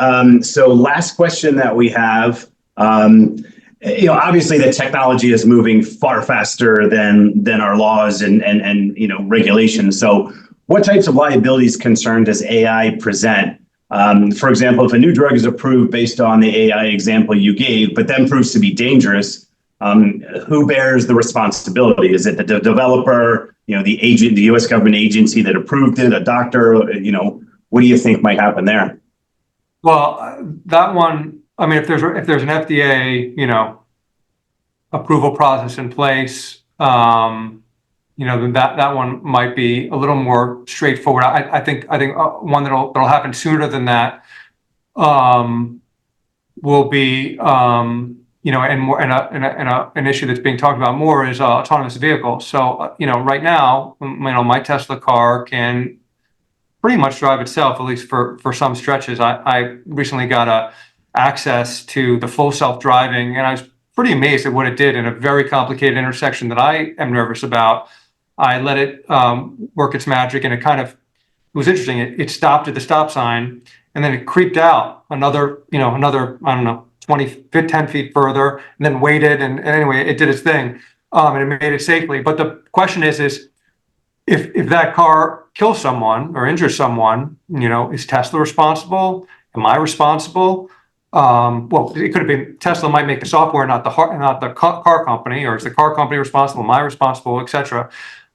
Speaker 1: So last question that we have, obviously the technology is moving far faster than our laws and regulations. So what types of liabilities concern does AI present? For example, if a new drug is approved based on the AI example you gave, but then proves to be dangerous, who bears the responsibility? Is it the developer, the agent, the U.S. government agency that approved it, a doctor? What do you think might happen there?
Speaker 2: Well, that one, I mean, if there's an FDA, approval process in place, then that one might be a little more straightforward. I think one that'll happen sooner than that will be and more an issue that's being talked about more is autonomous vehicles. So right now, my Tesla car can pretty much drive itself, at least for some stretches. I recently got access to the full self-driving, and I was pretty amazed at what it did in a very complicated intersection that I am nervous about. I let it work its magic, and it was interesting. It stopped at the stop sign, and then it creeped out another, I don't know, 10 feet further, and then waited, and anyway, it did its thing, and it made it safely. But the question is if that car kills someone or injures someone, is Tesla responsible? Am I responsible? Well, it could have been Tesla might make the software, not the car company, or is the car company responsible? Am I responsible, etc.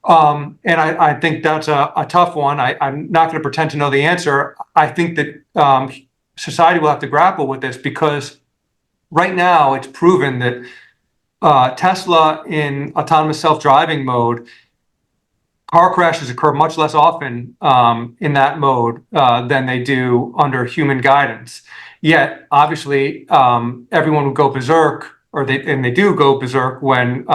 Speaker 2: And I think that's a tough one. I'm not going to pretend to know the answer. I think that society will have to grapple with this, because right now it's proven that Tesla in autonomous self-driving mode car crashes occur much less often in that mode than they do under human guidance. Yet, obviously, everyone would go berserk, they do go berserk when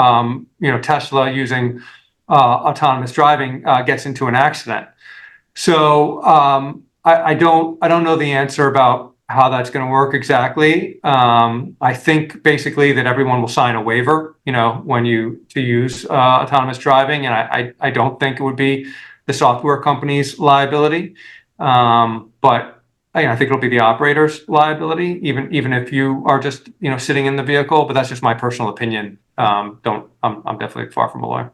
Speaker 2: Tesla using autonomous driving gets into an accident. So I don't know the answer about how that's going to work exactly. I think basically that everyone will sign a waiver, to use autonomous driving, and I don't think it would be the software company's liability, but I think it'll be the operator's liability, even if you are just sitting in the vehicle. But that's just my personal opinion. I'm definitely far from a lawyer.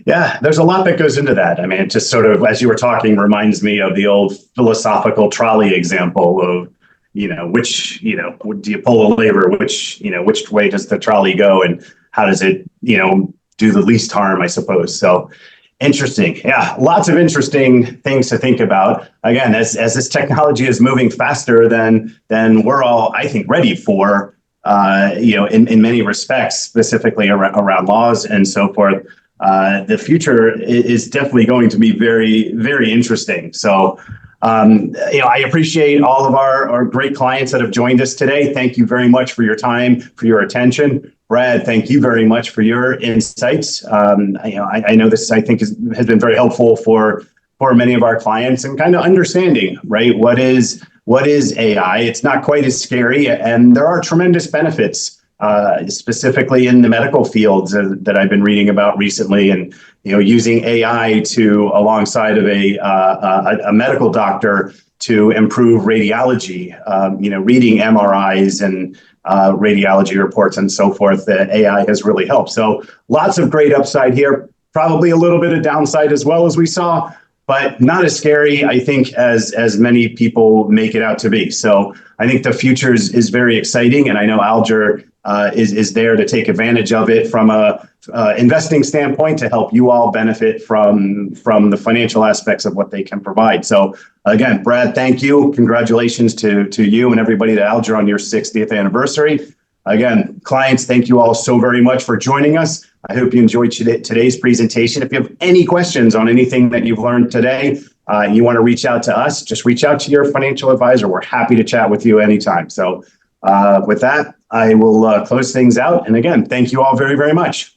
Speaker 1: Yeah, there's a lot that goes into that. I mean, it just sort of, as you were talking, reminds me of the old philosophical trolley example of, which, do you pull a lever, which way does the trolley go, and how does it, do the least harm, I suppose. So interesting. Yeah, lots of interesting things to think about. Again, as this technology is moving faster than we're all, I think, ready for, in many respects, specifically around laws and so forth. The future is definitely going to be very, very interesting. So, I appreciate all of our great clients that have joined us today. Thank you very much for your time, for your attention. Brad, thank you very much for your insights. I know this, I think, has been very helpful for many of our clients, and kind of understanding, right, what is AI. It's not quite as scary, and there are tremendous benefits, specifically in the medical fields that I've been reading about recently, and using AI to alongside of a medical doctor to improve radiology, reading MRIs and radiology reports and so forth. That AI has really helped. So lots of great upside here, probably a little bit of downside as well, as we saw, but not as scary, I think, as many people make it out to be. So I think the future is very exciting, and I know Alger is there to take advantage of it from a investing standpoint to help you all benefit from the financial aspects of what they can provide. So again, Brad, thank you. Congratulations to you and everybody at Alger on your 60th anniversary. Again, clients, thank you all so very much for joining us. I hope you enjoyed today's presentation. If you have any questions on anything that you've learned today, you want to reach out to us, just reach out to your financial advisor. We're happy to chat with you anytime. So with that, I will close things out. And again, thank you all very, very much.